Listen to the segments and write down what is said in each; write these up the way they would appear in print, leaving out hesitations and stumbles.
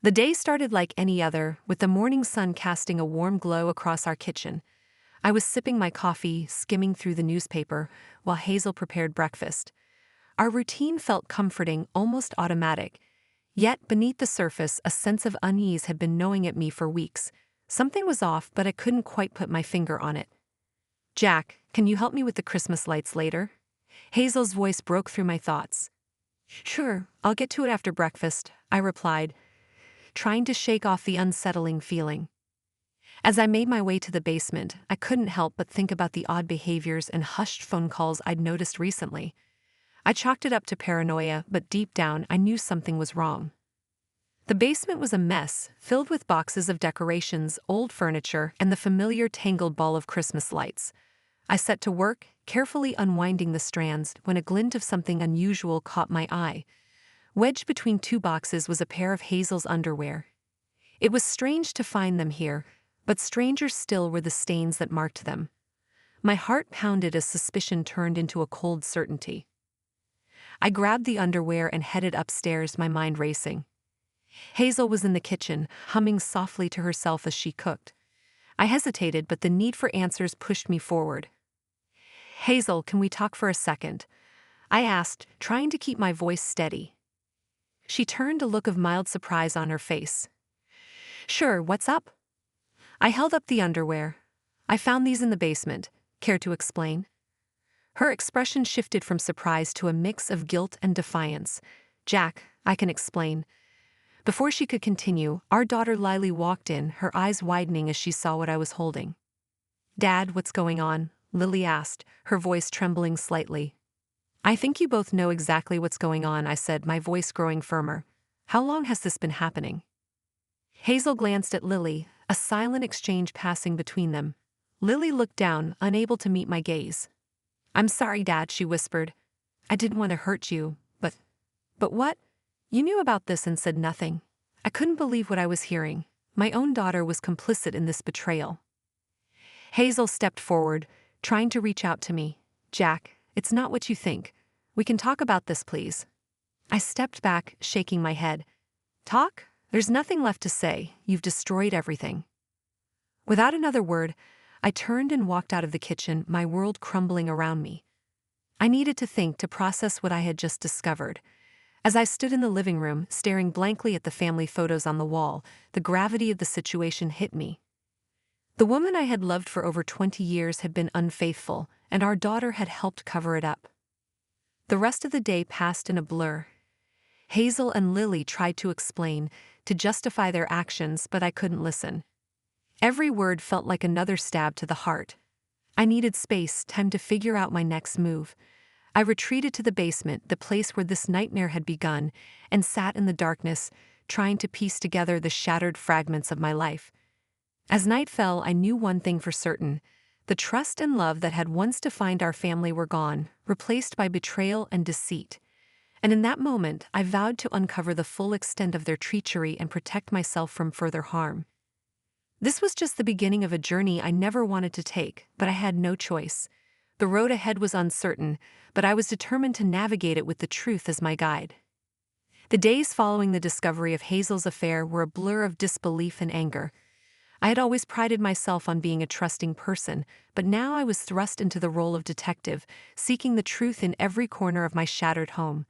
The day started like any other, with the morning sun casting a warm glow across our kitchen. I was sipping my coffee, skimming through the newspaper, while Hazel prepared breakfast. Our routine felt comforting, almost automatic. Yet, beneath the surface, a sense of unease had been gnawing at me for weeks. Something was off, but I couldn't quite put my finger on it. "Jack, can you help me with the Christmas lights later?" Hazel's voice broke through my thoughts. "Sure, I'll get to it after breakfast," I replied, trying to shake off the unsettling feeling. As I made my way to the basement, I couldn't help but think about the odd behaviors and hushed phone calls I'd noticed recently. I chalked it up to paranoia, but deep down I knew something was wrong. The basement was a mess, filled with boxes of decorations, old furniture, and the familiar tangled ball of Christmas lights. I set to work, carefully unwinding the strands, when a glint of something unusual caught my eye. Wedged between two boxes was a pair of Hazel's underwear. It was strange to find them here, but stranger still were the stains that marked them. My heart pounded as suspicion turned into a cold certainty. I grabbed the underwear and headed upstairs, my mind racing. Hazel was in the kitchen, humming softly to herself as she cooked. I hesitated, but the need for answers pushed me forward. "Hazel, can we talk for a second?" I asked, trying to keep my voice steady. She turned, a look of mild surprise on her face. "Sure, what's up?" I held up the underwear. "I found these in the basement. Care to explain?" Her expression shifted from surprise to a mix of guilt and defiance. "Jack, I can explain." Before she could continue, our daughter Lily walked in, her eyes widening as she saw what I was holding. "Dad, what's going on?" Lily asked, her voice trembling slightly. "I think you both know exactly what's going on," I said, my voice growing firmer. "How long has this been happening?" Hazel glanced at Lily, a silent exchange passing between them. Lily looked down, unable to meet my gaze. "I'm sorry, Dad," she whispered. "I didn't want to hurt you, but..." "But what?" "You knew about this and said nothing." I couldn't believe what I was hearing. My own daughter was complicit in this betrayal. Hazel stepped forward, trying to reach out to me. "Jack, it's not what you think. We can talk about this, please." I stepped back, shaking my head. "Talk? There's nothing left to say. You've destroyed everything." Without another word, I turned and walked out of the kitchen, my world crumbling around me. I needed to think to process what I had just discovered. As I stood in the living room, staring blankly at the family photos on the wall, the gravity of the situation hit me. The woman I had loved for over 20 years had been unfaithful, and our daughter had helped cover it up. The rest of the day passed in a blur. Hazel and Lily tried to explain, to justify their actions, but I couldn't listen. Every word felt like another stab to the heart. I needed space, time to figure out my next move. I retreated to the basement, the place where this nightmare had begun, and sat in the darkness, trying to piece together the shattered fragments of my life. As night fell, I knew one thing for certain. The trust and love that had once defined our family were gone, replaced by betrayal and deceit. And in that moment, I vowed to uncover the full extent of their treachery and protect myself from further harm. This was just the beginning of a journey I never wanted to take, but I had no choice. The road ahead was uncertain, but I was determined to navigate it with the truth as my guide. The days following the discovery of Hazel's affair were a blur of disbelief and anger. I had always prided myself on being a trusting person, but now I was thrust into the role of detective, seeking the truth in every corner of my shattered home.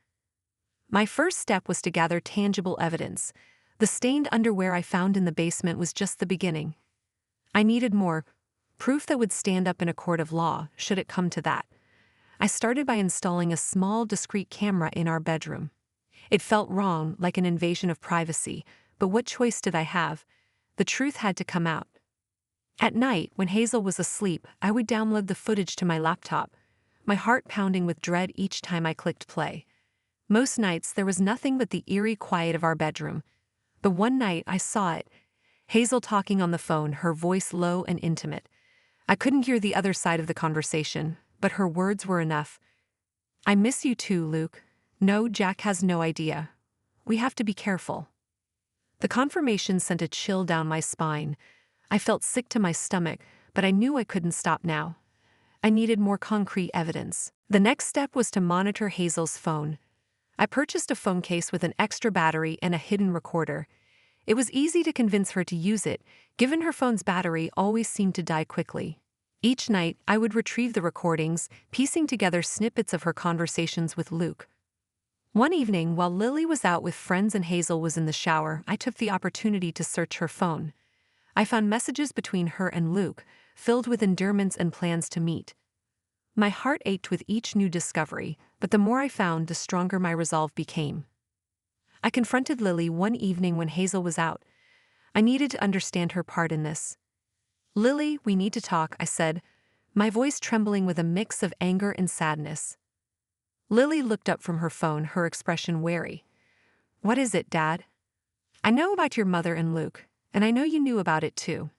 My first step was to gather tangible evidence. The stained underwear I found in the basement was just the beginning. I needed more, proof that would stand up in a court of law, should it come to that. I started by installing a small, discreet camera in our bedroom. It felt wrong, like an invasion of privacy, but what choice did I have? The truth had to come out. At night, when Hazel was asleep, I would download the footage to my laptop, my heart pounding with dread each time I clicked play. Most nights, there was nothing but the eerie quiet of our bedroom. But one night, I saw it. Hazel talking on the phone, her voice low and intimate. I couldn't hear the other side of the conversation, but her words were enough. "I miss you too, Luke. No, Jack has no idea. We have to be careful." The confirmation sent a chill down my spine. I felt sick to my stomach, but I knew I couldn't stop now. I needed more concrete evidence. The next step was to monitor Hazel's phone. I purchased a phone case with an extra battery and a hidden recorder. It was easy to convince her to use it, given her phone's battery always seemed to die quickly. Each night, I would retrieve the recordings, piecing together snippets of her conversations with Luke. One evening, while Lily was out with friends and Hazel was in the shower, I took the opportunity to search her phone. I found messages between her and Luke, filled with endearments and plans to meet. My heart ached with each new discovery, but the more I found, the stronger my resolve became. I confronted Lily one evening when Hazel was out. I needed to understand her part in this. "Lily, we need to talk," I said, my voice trembling with a mix of anger and sadness. Lily looked up from her phone, her expression wary. "What is it, Dad?" "I know about your mother and Luke, and I know you knew about it too.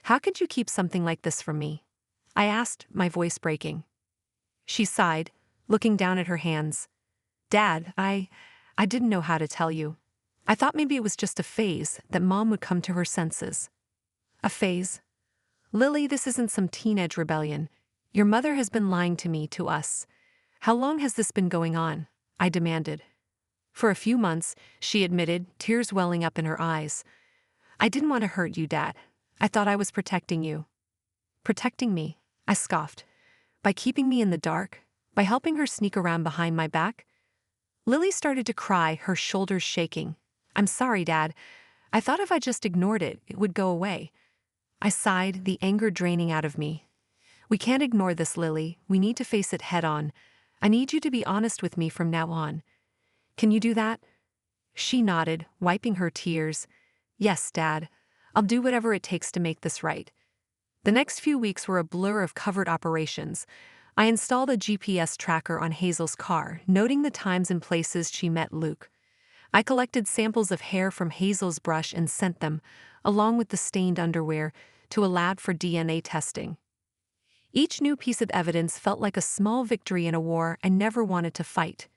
How could you keep something like this from me?" I asked, my voice breaking. She sighed, looking down at her hands. "Dad, I didn't know how to tell you. I thought maybe it was just a phase, that Mom would come to her senses." "A phase? Lily, this isn't some teenage rebellion. Your mother has been lying to us. How long has this been going on?" I demanded. "For a few months," she admitted, tears welling up in her eyes. "I didn't want to hurt you, Dad. I thought I was protecting you." "Protecting me?" I scoffed. "By keeping me in the dark? By helping her sneak around behind my back?" Lily started to cry, her shoulders shaking. "I'm sorry, Dad. I thought if I just ignored it, it would go away." I sighed, the anger draining out of me. "We can't ignore this, Lily. We need to face it head on. I need you to be honest with me from now on. Can you do that?" She nodded, wiping her tears. "Yes, Dad. I'll do whatever it takes to make this right." The next few weeks were a blur of covert operations. I installed a GPS tracker on Hazel's car, noting the times and places she met Luke. I collected samples of hair from Hazel's brush and sent them, along with the stained underwear, to a lab for DNA testing. Each new piece of evidence felt like a small victory in a war I never wanted to fight.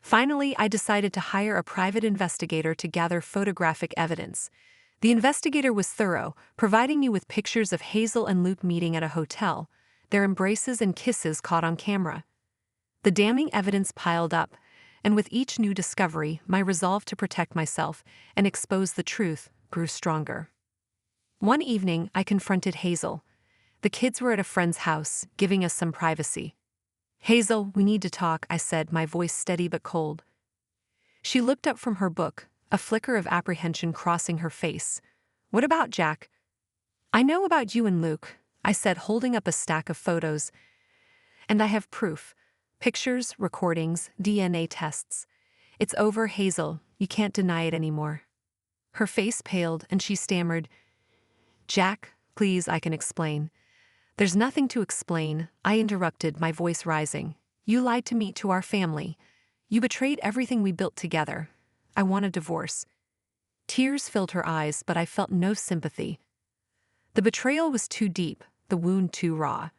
Finally, I decided to hire a private investigator to gather photographic evidence. The investigator was thorough, providing me with pictures of Hazel and Luke meeting at a hotel, their embraces and kisses caught on camera. The damning evidence piled up, and with each new discovery, my resolve to protect myself and expose the truth grew stronger. One evening, I confronted Hazel. The kids were at a friend's house, giving us some privacy. "Hazel, we need to talk," I said, my voice steady but cold. She looked up from her book, a flicker of apprehension crossing her face. "What about Jack?" "I know about you and Luke," I said, holding up a stack of photos. "And I have proof. Pictures, recordings, DNA tests. It's over, Hazel. You can't deny it anymore." Her face paled, and she stammered, "Jack, please, I can explain." "There's nothing to explain," I interrupted, my voice rising. "You lied to me, to our family. You betrayed everything we built together. I want a divorce." Tears filled her eyes, but I felt no sympathy. The betrayal was too deep, the wound too raw.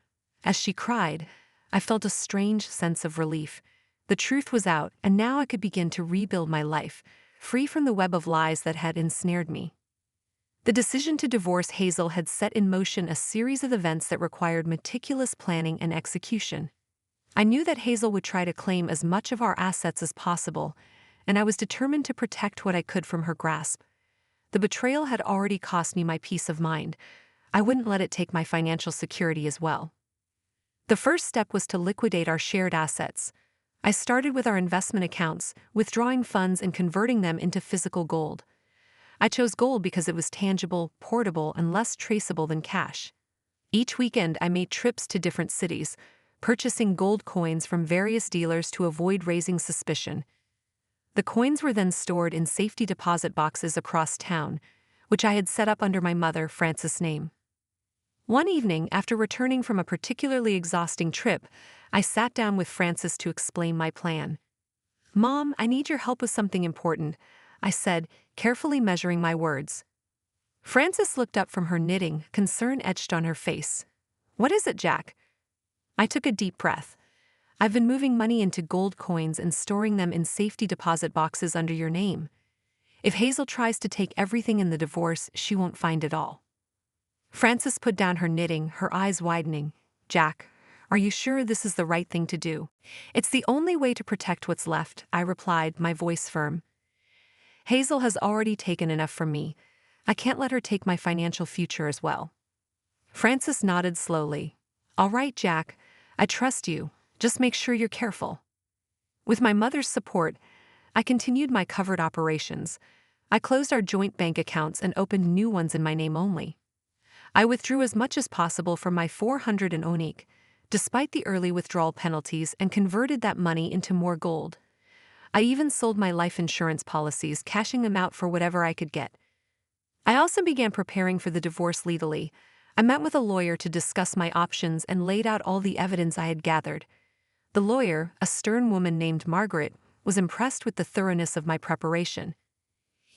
As she cried, I felt a strange sense of relief. The truth was out, and now I could begin to rebuild my life, free from the web of lies that had ensnared me. The decision to divorce Hazel had set in motion a series of events that required meticulous planning and execution. I knew that Hazel would try to claim as much of our assets as possible, and I was determined to protect what I could from her grasp. The betrayal had already cost me my peace of mind. I wouldn't let it take my financial security as well. The first step was to liquidate our shared assets. I started with our investment accounts, withdrawing funds and converting them into physical gold. I chose gold because it was tangible, portable, and less traceable than cash. Each weekend, I made trips to different cities, purchasing gold coins from various dealers to avoid raising suspicion. The coins were then stored in safety deposit boxes across town, which I had set up under my mother, Frances' name. One evening, after returning from a particularly exhausting trip, I sat down with Frances to explain my plan. "Mom, I need your help with something important," I said, carefully measuring my words. Frances looked up from her knitting, concern etched on her face. "What is it, Jack?" I took a deep breath. "I've been moving money into gold coins and storing them in safety deposit boxes under your name. If Hazel tries to take everything in the divorce, she won't find it all." Frances put down her knitting, her eyes widening. "Jack, are you sure this is the right thing to do?" "It's the only way to protect what's left," I replied, my voice firm. Hazel has already taken enough from me. I can't let her take my financial future as well. Francis nodded slowly. All right, Jack. I trust you. Just make sure you're careful. With my mother's support, I continued my covert operations. I closed our joint bank accounts and opened new ones in my name only. I withdrew as much as possible from my 400 and Onik, despite the early withdrawal penalties, and converted that money into more gold. I even sold my life insurance policies, cashing them out for whatever I could get. I also began preparing for the divorce legally. I met with a lawyer to discuss my options and laid out all the evidence I had gathered. The lawyer, a stern woman named Margaret, was impressed with the thoroughness of my preparation.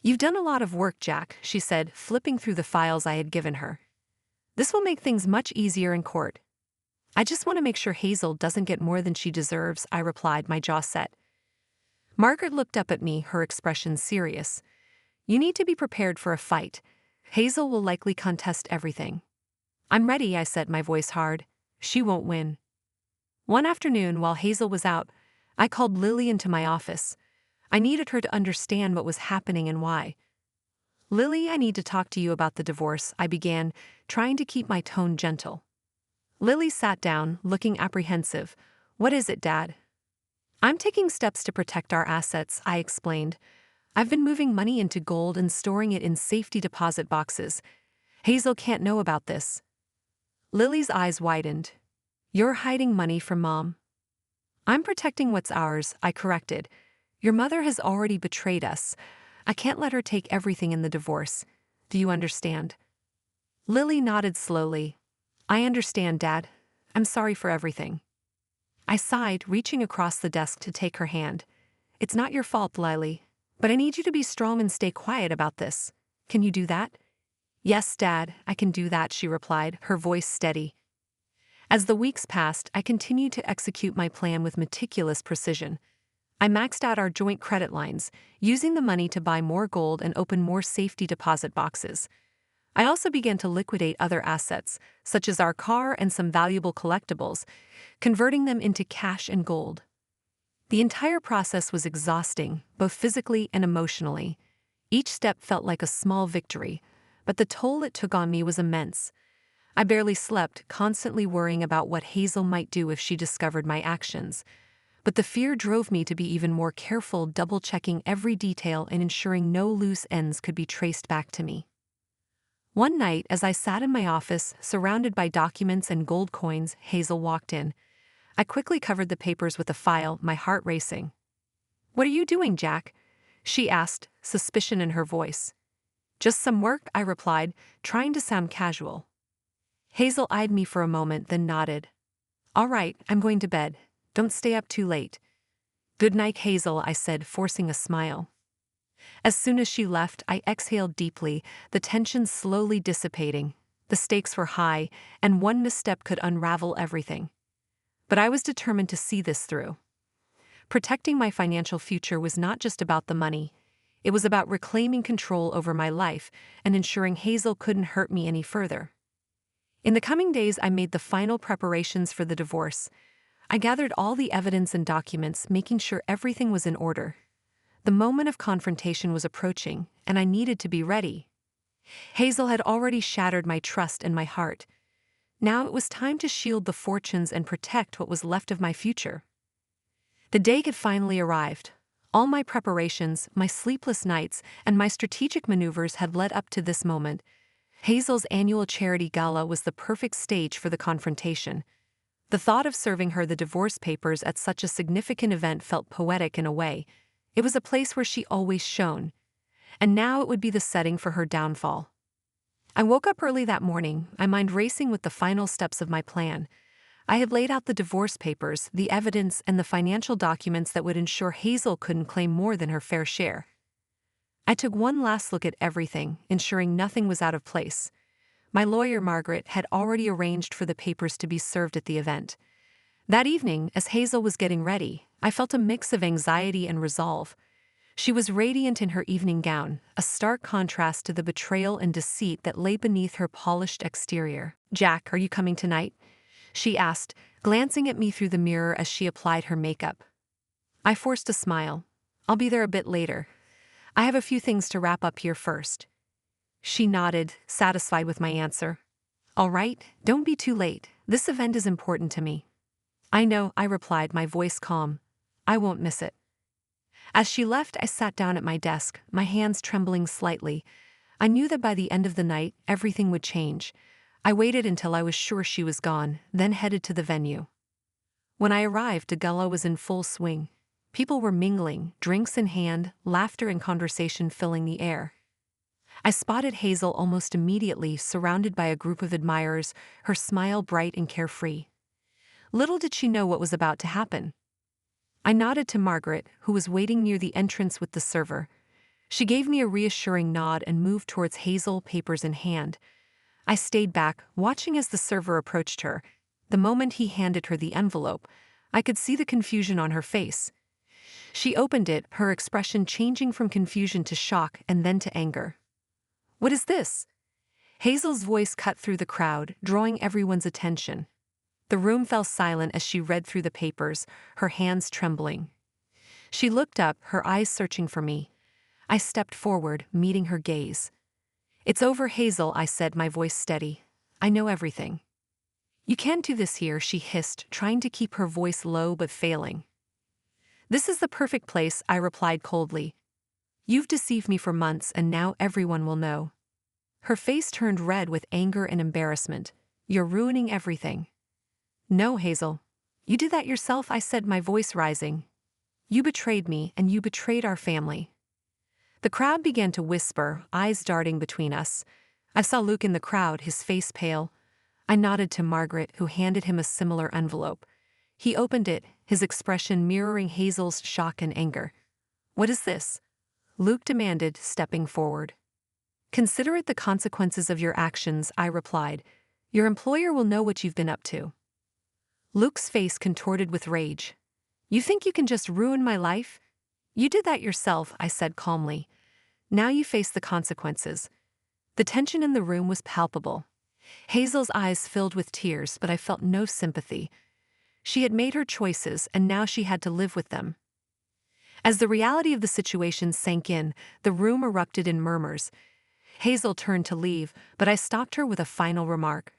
You've done a lot of work, Jack, she said, flipping through the files I had given her. This will make things much easier in court. I just want to make sure Hazel doesn't get more than she deserves, I replied, my jaw set. Margaret looked up at me, her expression serious. You need to be prepared for a fight. Hazel will likely contest everything. I'm ready, I said, my voice hard. She won't win. One afternoon, while Hazel was out, I called Lily into my office. I needed her to understand what was happening and why. Lily, I need to talk to you about the divorce, I began, trying to keep my tone gentle. Lily sat down, looking apprehensive. What is it, Dad? I'm taking steps to protect our assets, I explained. I've been moving money into gold and storing it in safety deposit boxes. Hazel can't know about this. Lily's eyes widened. You're hiding money from Mom. I'm protecting what's ours, I corrected. Your mother has already betrayed us. I can't let her take everything in the divorce. Do you understand? Lily nodded slowly. I understand, Dad. I'm sorry for everything. I sighed, reaching across the desk to take her hand. It's not your fault, Lily, but I need you to be strong and stay quiet about this. Can you do that? Yes, Dad, I can do that, she replied, her voice steady. As the weeks passed, I continued to execute my plan with meticulous precision. I maxed out our joint credit lines, using the money to buy more gold and open more safety deposit boxes. I also began to liquidate other assets, such as our car and some valuable collectibles, converting them into cash and gold. The entire process was exhausting, both physically and emotionally. Each step felt like a small victory, but the toll it took on me was immense. I barely slept, constantly worrying about what Hazel might do if she discovered my actions. But the fear drove me to be even more careful, double-checking every detail and ensuring no loose ends could be traced back to me. One night, as I sat in my office, surrounded by documents and gold coins, Hazel walked in. I quickly covered the papers with a file, my heart racing. What are you doing, Jack? She asked, suspicion in her voice. Just some work, I replied, trying to sound casual. Hazel eyed me for a moment, then nodded. All right, I'm going to bed. Don't stay up too late. Good night, Hazel, I said, forcing a smile. As soon as she left, I exhaled deeply, the tension slowly dissipating. The stakes were high, and one misstep could unravel everything. But I was determined to see this through. Protecting my financial future was not just about the money. It was about reclaiming control over my life and ensuring Hazel couldn't hurt me any further. In the coming days, I made the final preparations for the divorce. I gathered all the evidence and documents, making sure everything was in order. The moment of confrontation was approaching, and I needed to be ready. Hazel had already shattered my trust and my heart. Now it was time to shield the fortunes and protect what was left of my future. The day had finally arrived. All my preparations, my sleepless nights, and my strategic maneuvers had led up to this moment. Hazel's annual charity gala was the perfect stage for the confrontation. The thought of serving her the divorce papers at such a significant event felt poetic in a way. It was a place where she always shone. And now it would be the setting for her downfall. I woke up early that morning, my mind racing with the final steps of my plan. I had laid out the divorce papers, the evidence, and the financial documents that would ensure Hazel couldn't claim more than her fair share. I took one last look at everything, ensuring nothing was out of place. My lawyer, Margaret, had already arranged for the papers to be served at the event. That evening, as Hazel was getting ready, I felt a mix of anxiety and resolve. She was radiant in her evening gown, a stark contrast to the betrayal and deceit that lay beneath her polished exterior. Jack, are you coming tonight? She asked, glancing at me through the mirror as she applied her makeup. I forced a smile. I'll be there a bit later. I have a few things to wrap up here first. She nodded, satisfied with my answer. All right, don't be too late. This event is important to me. I know, I replied, my voice calm. I won't miss it. As she left, I sat down at my desk, my hands trembling slightly. I knew that by the end of the night, everything would change. I waited until I was sure she was gone, then headed to the venue. When I arrived, the gala was in full swing. People were mingling, drinks in hand, laughter and conversation filling the air. I spotted Hazel almost immediately, surrounded by a group of admirers, her smile bright and carefree. Little did she know what was about to happen. I nodded to Margaret, who was waiting near the entrance with the server. She gave me a reassuring nod and moved towards Hazel, papers in hand. I stayed back, watching as the server approached her. The moment he handed her the envelope, I could see the confusion on her face. She opened it, her expression changing from confusion to shock and then to anger. What is this? Hazel's voice cut through the crowd, drawing everyone's attention. The room fell silent as she read through the papers, her hands trembling. She looked up, her eyes searching for me. I stepped forward, meeting her gaze. It's over, Hazel, I said, my voice steady. I know everything. You can't do this here, she hissed, trying to keep her voice low but failing. This is the perfect place, I replied coldly. You've deceived me for months and now everyone will know. Her face turned red with anger and embarrassment. You're ruining everything. No, Hazel. You did that yourself, I said, my voice rising. You betrayed me and you betrayed our family. The crowd began to whisper, eyes darting between us. I saw Luke in the crowd, his face pale. I nodded to Margaret, who handed him a similar envelope. He opened it, his expression mirroring Hazel's shock and anger. What is this? Luke demanded, stepping forward. Consider it the consequences of your actions, I replied. Your employer will know what you've been up to. Luke's face contorted with rage. You think you can just ruin my life? You did that yourself, I said calmly. Now you face the consequences. The tension in the room was palpable. Hazel's eyes filled with tears, but I felt no sympathy. She had made her choices, and now she had to live with them. As the reality of the situation sank in, the room erupted in murmurs. Hazel turned to leave, but I stopped her with a final remark.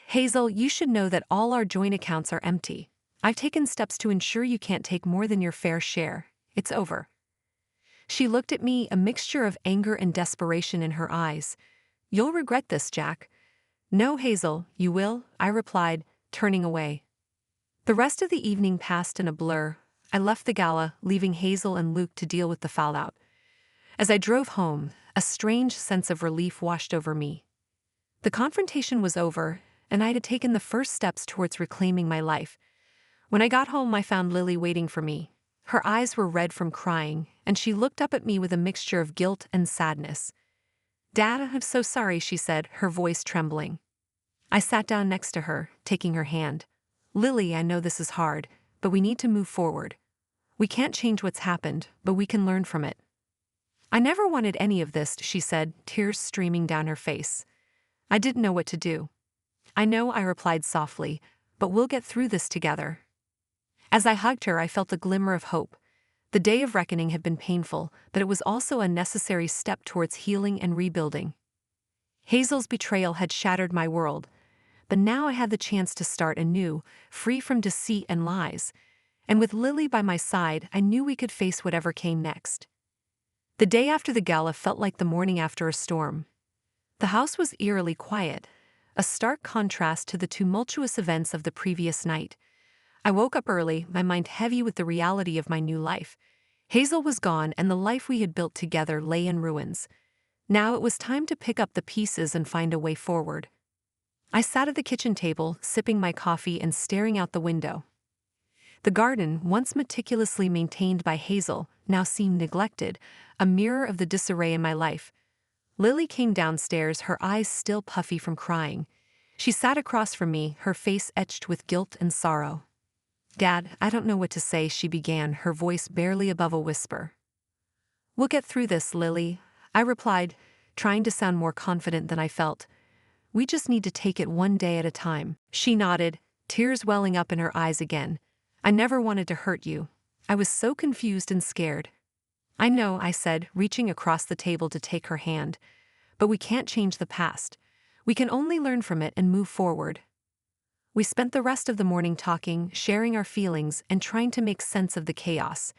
Hazel, you should know that all our joint accounts are empty. I've taken steps to ensure you can't take more than your fair share. It's over. She looked at me, a mixture of anger and desperation in her eyes. You'll regret this, Jack. No, Hazel, you will, I replied, turning away. The rest of the evening passed in a blur. I left the gala, leaving Hazel and Luke to deal with the fallout. As I drove home, a strange sense of relief washed over me. The confrontation was over, and I had taken the first steps towards reclaiming my life. When I got home, I found Lily waiting for me. Her eyes were red from crying, and she looked up at me with a mixture of guilt and sadness. Dad, I'm so sorry, she said, her voice trembling. I sat down next to her, taking her hand. Lily, I know this is hard, but we need to move forward. We can't change what's happened, but we can learn from it. I never wanted any of this, she said, tears streaming down her face. I didn't know what to do. I know, I replied softly, but we'll get through this together. As I hugged her, I felt a glimmer of hope. The day of reckoning had been painful, but it was also a necessary step towards healing and rebuilding. Hazel's betrayal had shattered my world, but now I had the chance to start anew, free from deceit and lies. And with Lily by my side, I knew we could face whatever came next. The day after the gala felt like the morning after a storm. The house was eerily quiet, a stark contrast to the tumultuous events of the previous night. I woke up early, my mind heavy with the reality of my new life. Hazel was gone, and the life we had built together lay in ruins. Now it was time to pick up the pieces and find a way forward. I sat at the kitchen table, sipping my coffee and staring out the window. The garden, once meticulously maintained by Hazel, now seemed neglected, a mirror of the disarray in my life. Lily came downstairs, her eyes still puffy from crying. She sat across from me, her face etched with guilt and sorrow. Dad, I don't know what to say, she began, her voice barely above a whisper. We'll get through this, Lily, I replied, trying to sound more confident than I felt. We just need to take it one day at a time. She nodded, tears welling up in her eyes again. I never wanted to hurt you. I was so confused and scared. I know, I said, reaching across the table to take her hand. But we can't change the past. We can only learn from it and move forward. We spent the rest of the morning talking, sharing our feelings, and trying to make sense of the chaos.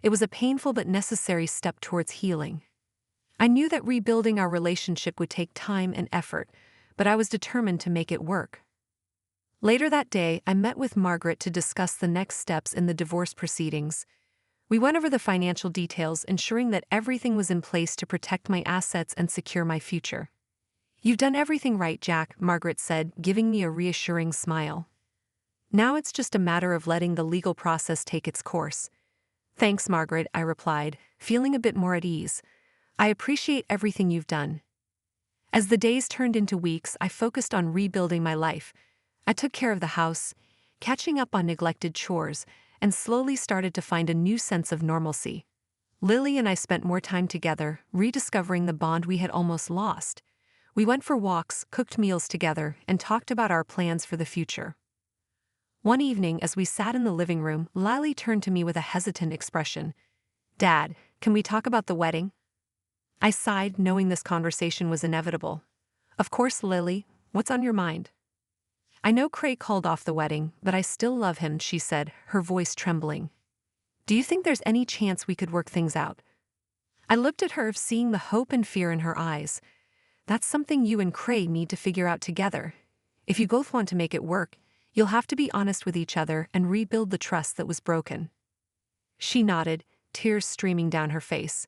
It was a painful but necessary step towards healing. I knew that rebuilding our relationship would take time and effort, but I was determined to make it work. Later that day, I met with Margaret to discuss the next steps in the divorce proceedings. We went over the financial details, ensuring that everything was in place to protect my assets and secure my future. "You've done everything right, Jack," Margaret said, giving me a reassuring smile. "Now it's just a matter of letting the legal process take its course." "Thanks, Margaret," I replied, feeling a bit more at ease. "I appreciate everything you've done." As the days turned into weeks, I focused on rebuilding my life. I took care of the house, catching up on neglected chores, and slowly started to find a new sense of normalcy. Lily and I spent more time together, rediscovering the bond we had almost lost. We went for walks, cooked meals together, and talked about our plans for the future. One evening, as we sat in the living room, Lily turned to me with a hesitant expression. "Dad, can we talk about the wedding?" I sighed, knowing this conversation was inevitable. "Of course, Lily. What's on your mind?" "I know Craig called off the wedding, but I still love him," she said, her voice trembling. "Do you think there's any chance we could work things out?" I looked at her, seeing the hope and fear in her eyes. "That's something you and Craig need to figure out together. If you both want to make it work, you'll have to be honest with each other and rebuild the trust that was broken." She nodded, tears streaming down her face.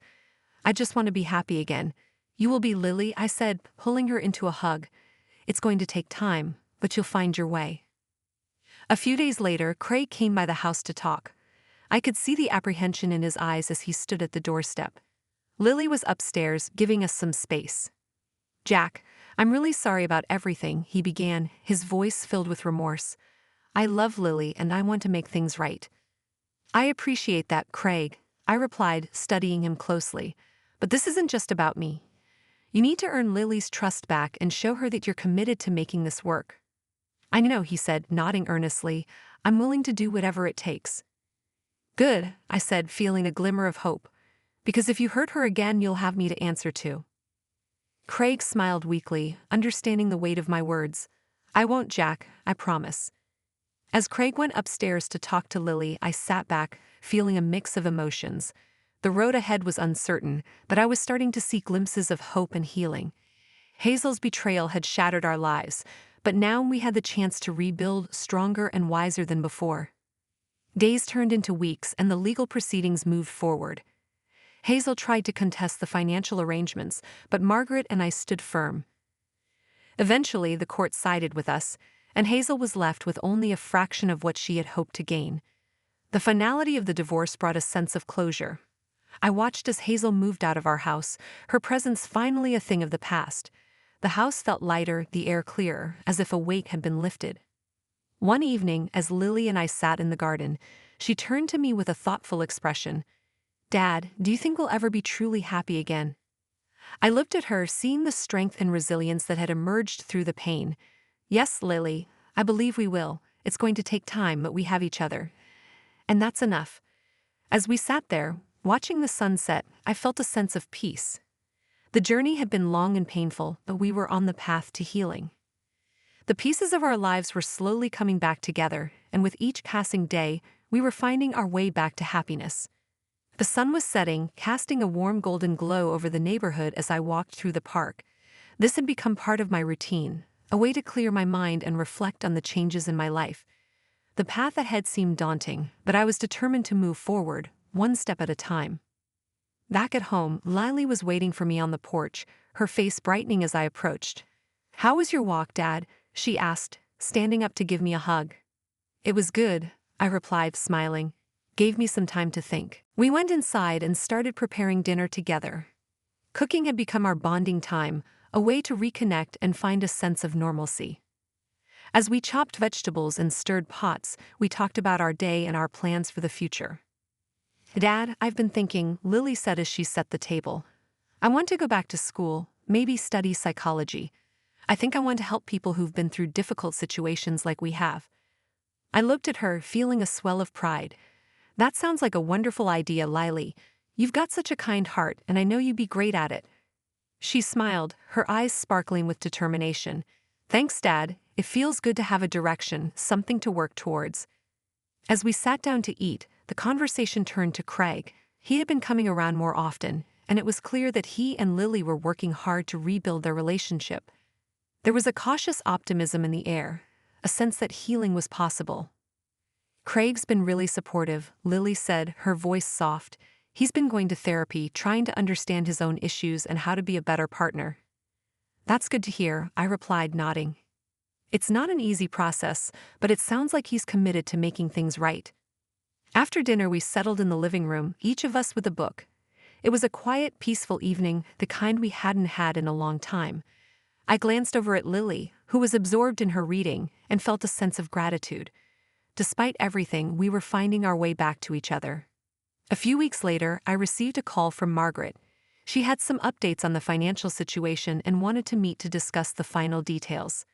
"I just want to be happy again." "You will be, Lily," I said, pulling her into a hug. "It's going to take time, but you'll find your way." A few days later, Craig came by the house to talk. I could see the apprehension in his eyes as he stood at the doorstep. Lily was upstairs, giving us some space. "Jack, I'm really sorry about everything," he began, his voice filled with remorse. "I love Lily and I want to make things right." "I appreciate that, Craig," I replied, studying him closely. "But this isn't just about me. You need to earn Lily's trust back and show her that you're committed to making this work." "I know," he said, nodding earnestly. "I'm willing to do whatever it takes." "Good," I said, feeling a glimmer of hope. "Because if you hurt her again, you'll have me to answer to." Craig smiled weakly, understanding the weight of my words. "I won't, Jack, I promise." As Craig went upstairs to talk to Lily, I sat back, feeling a mix of emotions. The road ahead was uncertain, but I was starting to see glimpses of hope and healing. Hazel's betrayal had shattered our lives, but now we had the chance to rebuild stronger and wiser than before. Days turned into weeks and the legal proceedings moved forward. Hazel tried to contest the financial arrangements, but Margaret and I stood firm. Eventually, the court sided with us, and Hazel was left with only a fraction of what she had hoped to gain. The finality of the divorce brought a sense of closure. I watched as Hazel moved out of our house, her presence finally a thing of the past. The house felt lighter, the air clearer, as if a weight had been lifted. One evening, as Lily and I sat in the garden, she turned to me with a thoughtful expression. "Dad, do you think we'll ever be truly happy again?" I looked at her, seeing the strength and resilience that had emerged through the pain. "Yes, Lily, I believe we will. It's going to take time, but we have each other. And that's enough." As we sat there, watching the sunset, I felt a sense of peace. The journey had been long and painful, but we were on the path to healing. The pieces of our lives were slowly coming back together, and with each passing day, we were finding our way back to happiness. The sun was setting, casting a warm golden glow over the neighborhood as I walked through the park. This had become part of my routine, a way to clear my mind and reflect on the changes in my life. The path ahead seemed daunting, but I was determined to move forward, one step at a time. Back at home, Lily was waiting for me on the porch, her face brightening as I approached. "How was your walk, Dad?" she asked, standing up to give me a hug. "It was good," I replied, smiling. "Gave me some time to think." We went inside and started preparing dinner together. Cooking had become our bonding time, a way to reconnect and find a sense of normalcy. As we chopped vegetables and stirred pots, we talked about our day and our plans for the future. "Dad, I've been thinking," Lily said as she set the table. "I want to go back to school, maybe study psychology. I think I want to help people who've been through difficult situations like we have." I looked at her, feeling a swell of pride. "That sounds like a wonderful idea, Lily. You've got such a kind heart, and I know you'd be great at it. She smiled, her eyes sparkling with determination. Thanks, Dad. It feels good to have a direction, something to work towards. As we sat down to eat, the conversation turned to Craig. He had been coming around more often, and it was clear that he and Lily were working hard to rebuild their relationship. There was a cautious optimism in the air, a sense that healing was possible. Craig's been really supportive, Lily said, her voice soft. He's been going to therapy, trying to understand his own issues and how to be a better partner. That's good to hear, I replied, nodding. It's not an easy process, but it sounds like he's committed to making things right. After dinner, we settled in the living room, each of us with a book. It was a quiet, peaceful evening, the kind we hadn't had in a long time. I glanced over at Lily, who was absorbed in her reading, and felt a sense of gratitude. Despite everything, we were finding our way back to each other. A few weeks later, I received a call from Margaret. She had some updates on the financial situation and wanted to meet to discuss the final details.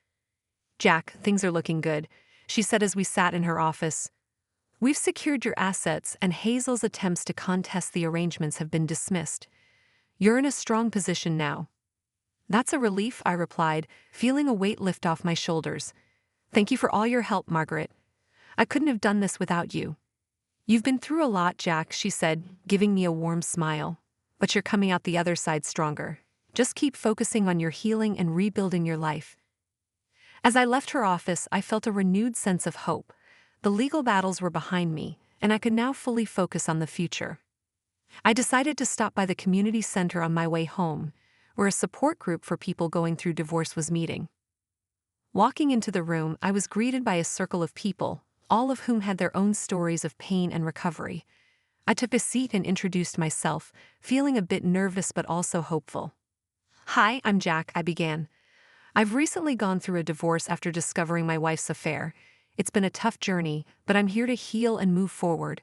Jack, things are looking good, she said as we sat in her office. We've secured your assets, and Hazel's attempts to contest the arrangements have been dismissed. You're in a strong position now. That's a relief, I replied, feeling a weight lift off my shoulders. Thank you for all your help, Margaret. I couldn't have done this without you. You've been through a lot, Jack, she said, giving me a warm smile. But you're coming out the other side stronger. Just keep focusing on your healing and rebuilding your life. As I left her office, I felt a renewed sense of hope. The legal battles were behind me, and I could now fully focus on the future. I decided to stop by the community center on my way home, where a support group for people going through divorce was meeting. Walking into the room, I was greeted by a circle of people, all of whom had their own stories of pain and recovery. I took a seat and introduced myself, feeling a bit nervous but also hopeful. Hi, I'm Jack, I began. I've recently gone through a divorce after discovering my wife's affair. It's been a tough journey, but I'm here to heal and move forward.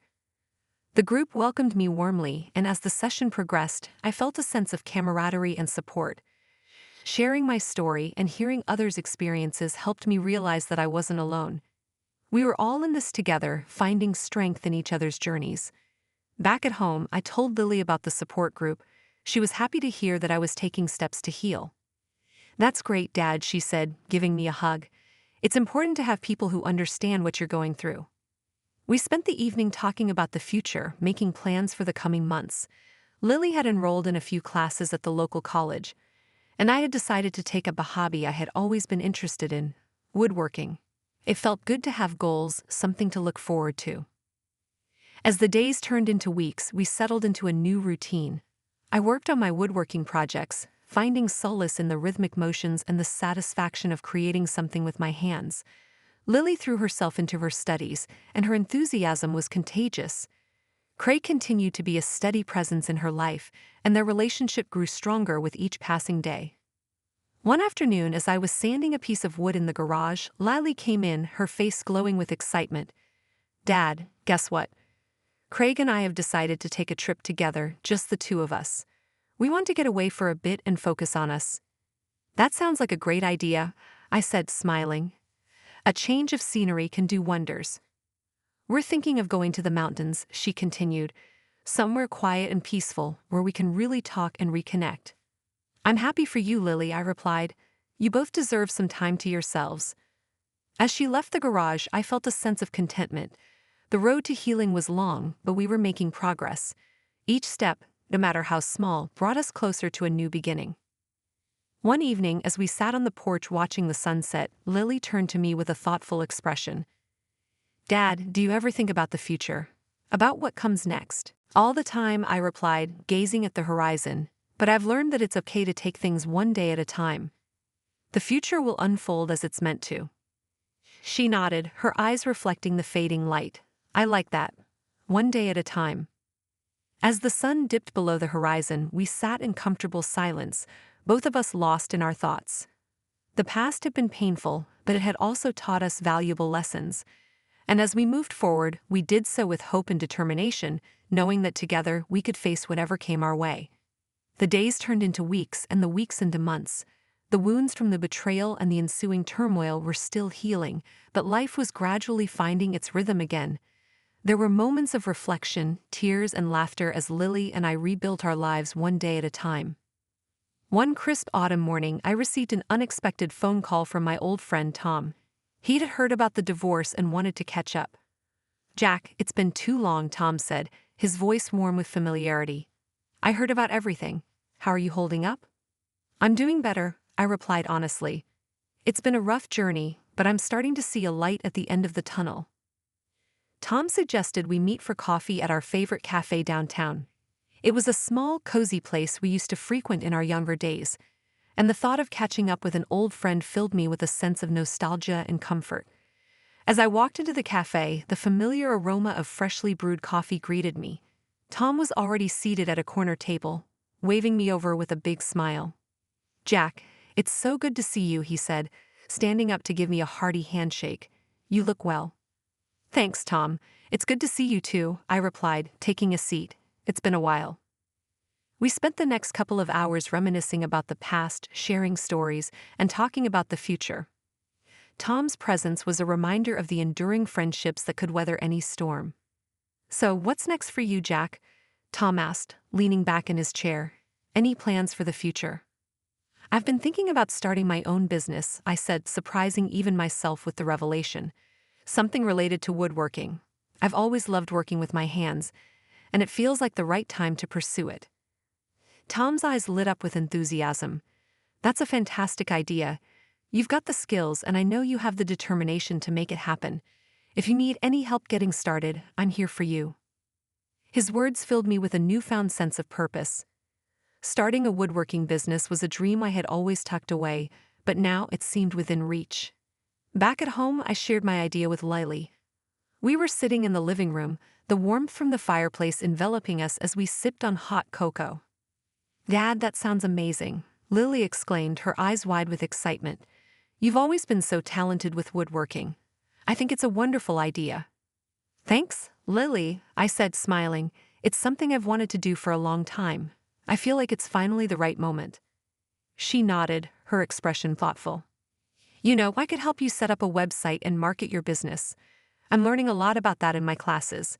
The group welcomed me warmly, and as the session progressed, I felt a sense of camaraderie and support. Sharing my story and hearing others' experiences helped me realize that I wasn't alone. We were all in this together, finding strength in each other's journeys. Back at home, I told Lily about the support group. She was happy to hear that I was taking steps to heal. That's great, Dad, she said, giving me a hug. It's important to have people who understand what you're going through. We spent the evening talking about the future, making plans for the coming months. Lily had enrolled in a few classes at the local college, and I had decided to take up a hobby I had always been interested in, woodworking. It felt good to have goals, something to look forward to. As the days turned into weeks, we settled into a new routine. I worked on my woodworking projects, finding solace in the rhythmic motions and the satisfaction of creating something with my hands. Lily threw herself into her studies, and her enthusiasm was contagious. Craig continued to be a steady presence in her life, and their relationship grew stronger with each passing day. One afternoon, as I was sanding a piece of wood in the garage, Lily came in, her face glowing with excitement. Dad, guess what? Craig and I have decided to take a trip together, just the two of us. We want to get away for a bit and focus on us. That sounds like a great idea, I said, smiling. A change of scenery can do wonders. We're thinking of going to the mountains, she continued, somewhere quiet and peaceful where we can really talk and reconnect. I'm happy for you, Lily, I replied. You both deserve some time to yourselves. As she left the garage, I felt a sense of contentment. The road to healing was long, but we were making progress. Each step, no matter how small, brought us closer to a new beginning. One evening, as we sat on the porch watching the sunset, Lily turned to me with a thoughtful expression. Dad, do you ever think about the future? About what comes next? All the time, I replied, gazing at the horizon, but I've learned that it's okay to take things one day at a time. The future will unfold as it's meant to. She nodded, her eyes reflecting the fading light. I like that. One day at a time. As the sun dipped below the horizon, we sat in comfortable silence, both of us lost in our thoughts. The past had been painful, but it had also taught us valuable lessons. And as we moved forward, we did so with hope and determination, knowing that together we could face whatever came our way. The days turned into weeks and the weeks into months. The wounds from the betrayal and the ensuing turmoil were still healing, but life was gradually finding its rhythm again. There were moments of reflection, tears, and laughter as Lily and I rebuilt our lives one day at a time. One crisp autumn morning, I received an unexpected phone call from my old friend Tom. He'd heard about the divorce and wanted to catch up. "Jack, it's been too long," Tom said, his voice warm with familiarity. "I heard about everything. How are you holding up?" "I'm doing better," I replied honestly. "It's been a rough journey, but I'm starting to see a light at the end of the tunnel." Tom suggested we meet for coffee at our favorite cafe downtown. It was a small, cozy place we used to frequent in our younger days, and the thought of catching up with an old friend filled me with a sense of nostalgia and comfort. As I walked into the cafe, the familiar aroma of freshly brewed coffee greeted me. Tom was already seated at a corner table, waving me over with a big smile. "Jack, it's so good to see you," he said, standing up to give me a hearty handshake. "You look well." "Thanks, Tom. It's good to see you too," I replied, taking a seat. "It's been a while." We spent the next couple of hours reminiscing about the past, sharing stories, and talking about the future. Tom's presence was a reminder of the enduring friendships that could weather any storm. "So, what's next for you, Jack?" Tom asked, leaning back in his chair. "Any plans for the future?" "I've been thinking about starting my own business," I said, surprising even myself with the revelation. "Something related to woodworking. I've always loved working with my hands, and it feels like the right time to pursue it." Tom's eyes lit up with enthusiasm. "That's a fantastic idea. You've got the skills, and I know you have the determination to make it happen. If you need any help getting started, I'm here for you." His words filled me with a newfound sense of purpose. Starting a woodworking business was a dream I had always tucked away, but now it seemed within reach. Back at home, I shared my idea with Lily. We were sitting in the living room, the warmth from the fireplace enveloping us as we sipped on hot cocoa. "Dad, that sounds amazing," Lily exclaimed, her eyes wide with excitement. "You've always been so talented with woodworking. I think it's a wonderful idea." "Thanks, Lily," I said, smiling. "It's something I've wanted to do for a long time. I feel like it's finally the right moment." She nodded, her expression thoughtful. "You know, I could help you set up a website and market your business. I'm learning a lot about that in my classes."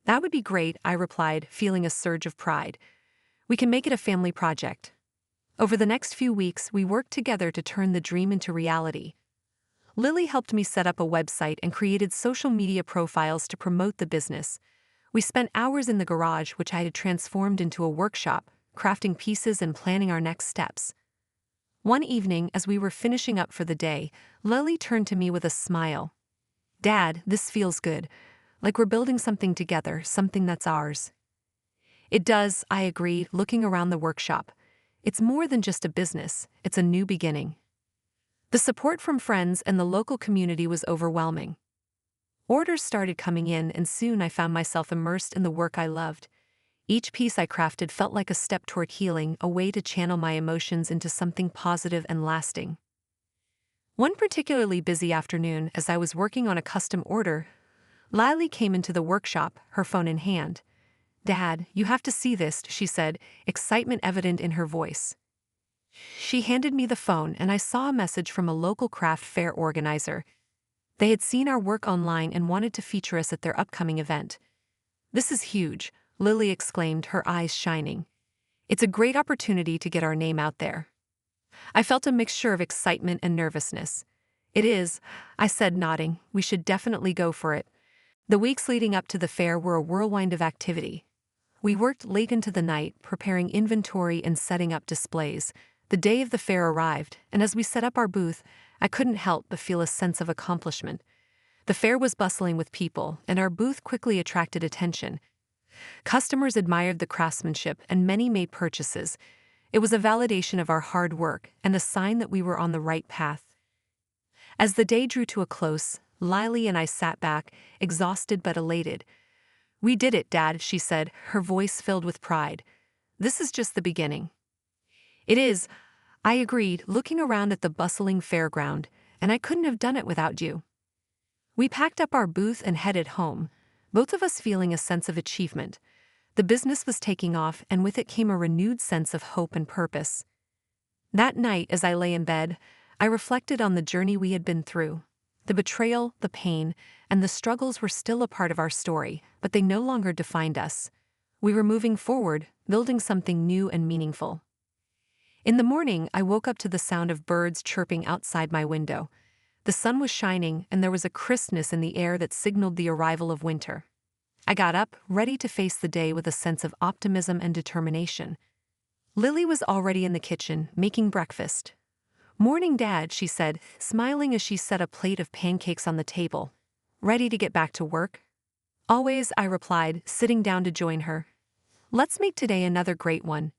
"That would be great," I replied, feeling a surge of pride. "We can make it a family project." Over the next few weeks, we worked together to turn the dream into reality. Lily helped me set up a website and created social media profiles to promote the business. We spent hours in the garage, which I had transformed into a workshop, crafting pieces and planning our next steps. One evening, as we were finishing up for the day, Lily turned to me with a smile. "Dad, this feels good. Like we're building something together, something that's ours." "It does," I agreed, looking around the workshop. "It's more than just a business, it's a new beginning." The support from friends and the local community was overwhelming. Orders started coming in, and soon I found myself immersed in the work I loved. Each piece I crafted felt like a step toward healing, a way to channel my emotions into something positive and lasting. One particularly busy afternoon, as I was working on a custom order, Lily came into the workshop, her phone in hand. "Dad, you have to see this," she said, excitement evident in her voice. She handed me the phone, and I saw a message from a local craft fair organizer. They had seen our work online and wanted to feature us at their upcoming event. "This is huge," Lily exclaimed, her eyes shining. "It's a great opportunity to get our name out there." I felt a mixture of excitement and nervousness. "It is," I said, nodding. "We should definitely go for it." The weeks leading up to the fair were a whirlwind of activity. We worked late into the night, preparing inventory and setting up displays. The day of the fair arrived, and as we set up our booth, I couldn't help but feel a sense of accomplishment. The fair was bustling with people, and our booth quickly attracted attention. Customers admired the craftsmanship, and many made purchases. It was a validation of our hard work and a sign that we were on the right path. As the day drew to a close, Lily and I sat back, exhausted but elated. "We did it, Dad," she said, her voice filled with pride. "This is just the beginning." "It is," I agreed, looking around at the bustling fairground, "and I couldn't have done it without you." We packed up our booth and headed home, both of us feeling a sense of achievement. The business was taking off, and with it came a renewed sense of hope and purpose. That night, as I lay in bed, I reflected on the journey we had been through. The betrayal, the pain, and the struggles were still a part of our story, but they no longer defined us. We were moving forward, building something new and meaningful. In the morning, I woke up to the sound of birds chirping outside my window. The sun was shining, and there was a crispness in the air that signaled the arrival of winter. I got up, ready to face the day with a sense of optimism and determination. Lily was already in the kitchen, making breakfast. "Morning, Dad," she said, smiling as she set a plate of pancakes on the table. "Ready to get back to work?" "Always," I replied, sitting down to join her. "Let's make today another great one."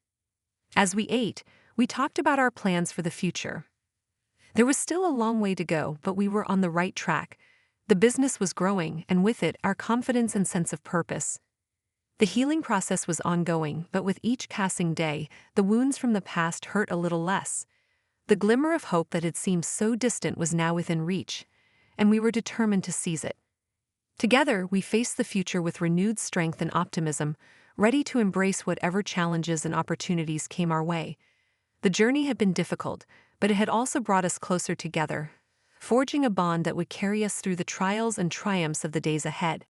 As we ate, we talked about our plans for the future. There was still a long way to go, but we were on the right track. The business was growing, and with it, our confidence and sense of purpose. The healing process was ongoing, but with each passing day, the wounds from the past hurt a little less. The glimmer of hope that had seemed so distant was now within reach, and we were determined to seize it. Together, we faced the future with renewed strength and optimism, ready to embrace whatever challenges and opportunities came our way. The journey had been difficult, but it had also brought us closer together, forging a bond that would carry us through the trials and triumphs of the days ahead.